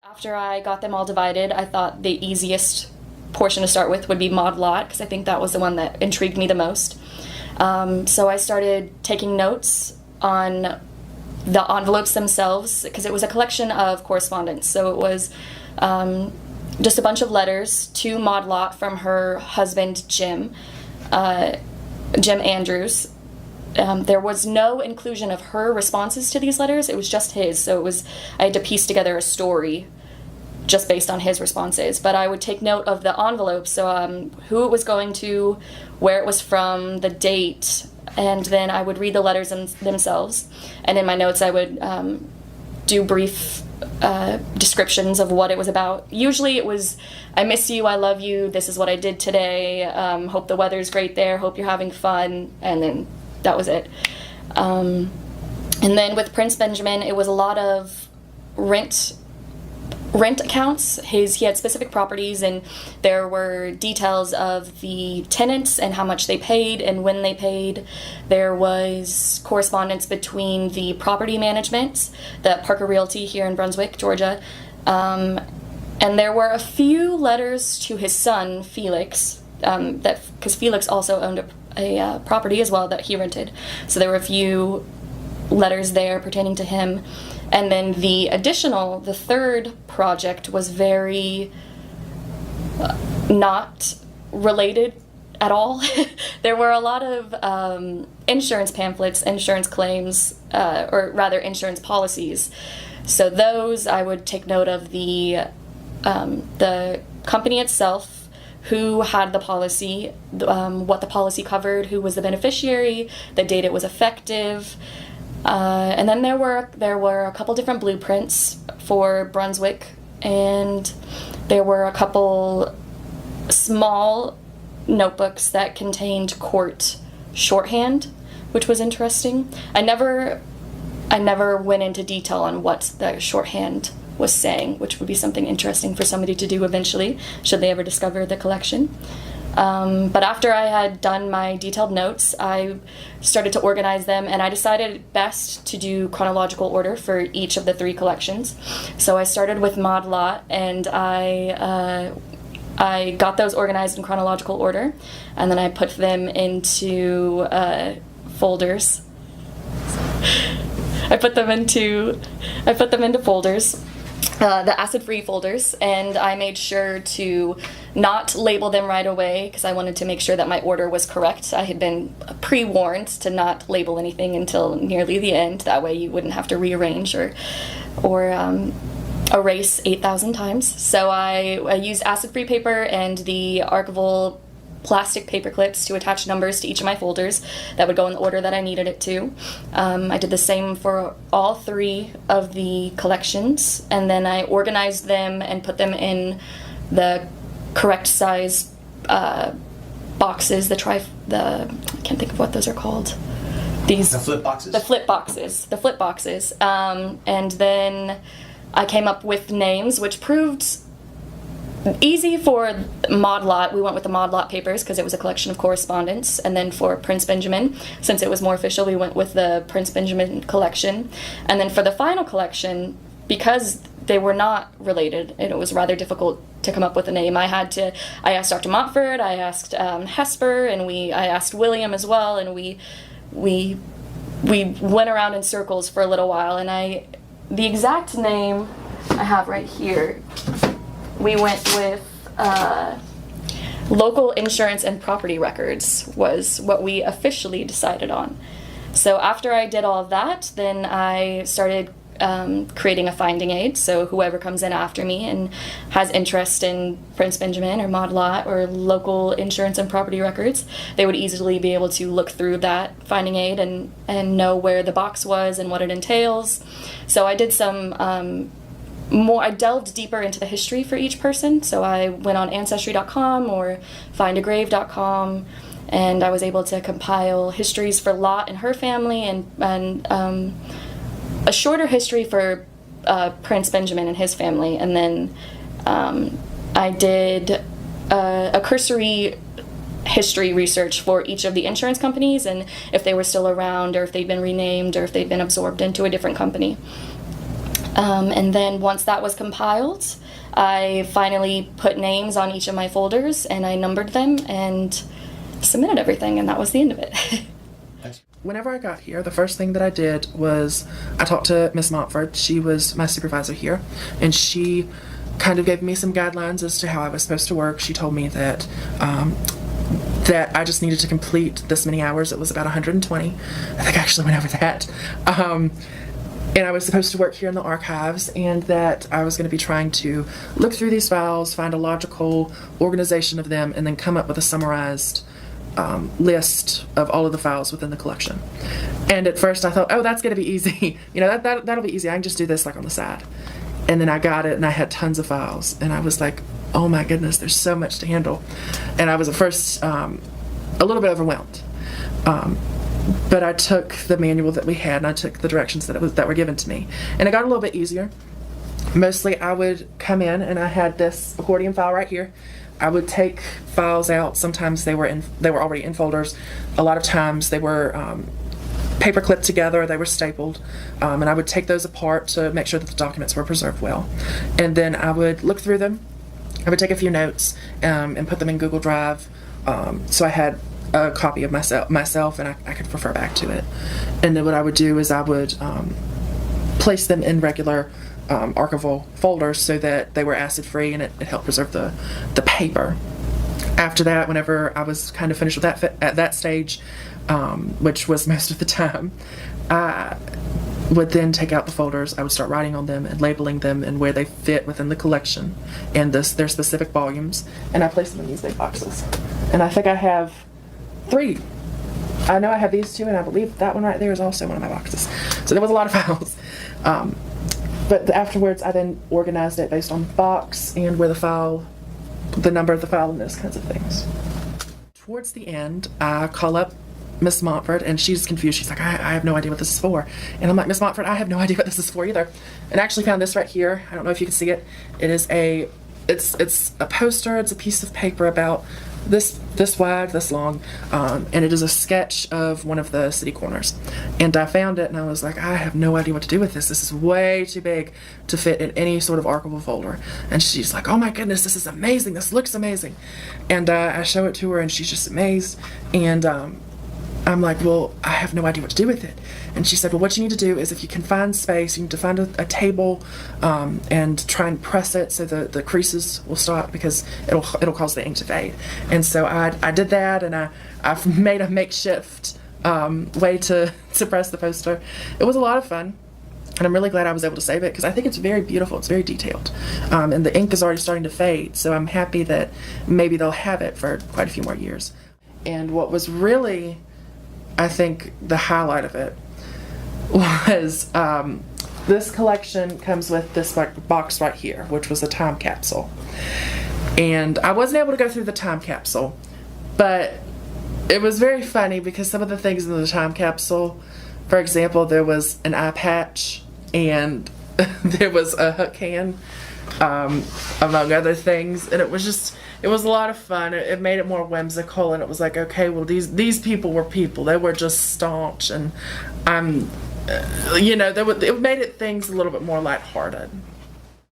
After I got them all divided, I thought the easiest portion to start with would be Mod Lot, because I think that was the one that intrigued me the most. So I started taking notes on the envelopes themselves, because it was a collection of correspondence. So it was just a bunch of letters to Mod Lot from her husband, Jim Andrews. There was no inclusion of her responses to these letters. It was just his. So I had to piece together a story just based on his responses. But I would take note of the envelopes, so who it was going to, where it was from, the date, and then I would read the letters themselves. And in my notes, I would do brief descriptions of what it was about. Usually it was, I miss you, I love you, this is what I did today, hope the weather's great there, hope you're having fun, and then that was it. And then with Prince Benjamin, it was a lot of rent accounts. He had specific properties, and there were details of the tenants and how much they paid and when they paid. There was correspondence between the property management, the Parker Realty here in Brunswick, Georgia, and there were a few letters to his son, Felix, because Felix also owned a property as well that he rented. So there were a few letters there pertaining to him. And then the third project was very not related at all. There were a lot of insurance pamphlets, insurance claims, or rather insurance policies. So those I would take note of the company itself, who had the policy, what the policy covered, who was the beneficiary, the date it was effective. And then there were a couple different blueprints for Brunswick, and there were a couple small notebooks that contained court shorthand, which was interesting. I never went into detail on what the shorthand was saying, which would be something interesting for somebody to do eventually, should they ever discover the collection. But after I had done my detailed notes, I started to organize them, and I decided best to do chronological order for each of the three collections. So I started with Mod Lot, and I got those organized in chronological order, and then I put them into folders. I put them into folders. The acid-free folders, and I made sure to not label them right away because I wanted to make sure that my order was correct. I had been pre-warned to not label anything until nearly the end. That way you wouldn't have to rearrange or erase 8,000 times. So I used acid-free paper and the archival plastic paper clips to attach numbers to each of my folders that would go in the order that I needed it to. I did the same for all three of the collections, and then I organized them and put them in the correct size boxes. I can't think of what those are called. The flip boxes? The flip boxes. And then I came up with names, which proved easy for Mod Lot. We went with the Mod Lot papers because it was a collection of correspondence. And then for Prince Benjamin, since it was more official, we went with the Prince Benjamin collection. And then for the final collection, because they were not related and it was rather difficult to come up with a name, I asked Dr. Montfort, I asked Hesper, and I asked William as well, and we went around in circles for a little while, and the exact name I have right here, we went with local insurance and property records was what we officially decided on. So after I did all of that, then I started creating a finding aid. So whoever comes in after me and has interest in Prince Benjamin or Mod Lot or local insurance and property records, they would easily be able to look through that finding aid and know where the box was and what it entails. So I did some I delved deeper into the history for each person. So I went on Ancestry.com or findagrave.com, and I was able to compile histories for Lot and her family, and a shorter history for Prince Benjamin and his family. And then I did a cursory history research for each of the insurance companies, and if they were still around, or if they'd been renamed, or if they'd been absorbed into a different company. And then once that was compiled, I finally put names on each of my folders and I numbered them and submitted everything, and that was the end of it. Whenever I got here, the first thing that I did was I talked to Miss Montfort. She was my supervisor here, and she kind of gave me some guidelines as to how I was supposed to work. She told me that that I just needed to complete this many hours. It was about 120. I think I actually went over that. And I was supposed to work here in the archives, and that I was going to be trying to look through these files, find a logical organization of them, and then come up with a summarized list of all of the files within the collection. And at first I thought, oh, that's going to be easy. You know, that'll be easy. I can just do this like on the side. And then I got it, and I had tons of files, and I was like, oh my goodness, there's so much to handle. And I was at first a little bit overwhelmed. But I took the manual that we had, and I took the directions that were given to me, and it got a little bit easier. Mostly I would come in, and I had this accordion file right here. I would take files out. Sometimes they were already in folders. A lot of times they were paper clipped together, they were stapled, and I would take those apart to make sure that the documents were preserved well. And then I would look through them. I would take a few notes and put them in Google Drive, so I had a copy of myself, and I could refer back to it. And then what I would do is I would place them in regular archival folders so that they were acid free, and it helped preserve the paper. After that, whenever I was kind of finished with that at that stage, which was most of the time, I would then take out the folders. I would start writing on them and labeling them and where they fit within the collection and their specific volumes, and I place them in these big boxes. And I think I have 3. I know I have these 2, and I believe that one right there is also one of my boxes. So there was a lot of files. But afterwards, I then organized it based on box and where the number of the file, and those kinds of things. Towards the end, I call up Miss Montfort, and she's confused. She's like, I have no idea what this is for. And I'm like, Miss Montfort, I have no idea what this is for either. And I actually found this right here. I don't know if you can see it. It's a poster. It's a piece of paper about this wide, this long, and it is a sketch of one of the city corners. And I found it, and I was like, I have no idea what to do with this. This is way too big to fit in any sort of archival folder. And she's like, oh my goodness, this is amazing. This looks amazing. And I show it to her, and she's just amazed. And I'm like, well, I have no idea what to do with it. And she said, well, what you need to do is, if you can find space, you need to find a table and try and press it so the creases will stop, because it'll cause the ink to fade. And so I did that, and I made a makeshift way to press the poster. It was a lot of fun, and I'm really glad I was able to save it, because I think it's very beautiful. It's very detailed, and the ink is already starting to fade, so I'm happy that maybe they'll have it for quite a few more years. And what was really, I think, the highlight of it was this collection comes with this box right here, which was a time capsule. And I wasn't able to go through the time capsule, but it was very funny, because some of the things in the time capsule, for example, there was an eye patch, and there was a hook hand, among other things, and it was a lot of fun. It made it more whimsical, and it was like, okay, well, these people were people. They were just staunch, and it made things a little bit more lighthearted.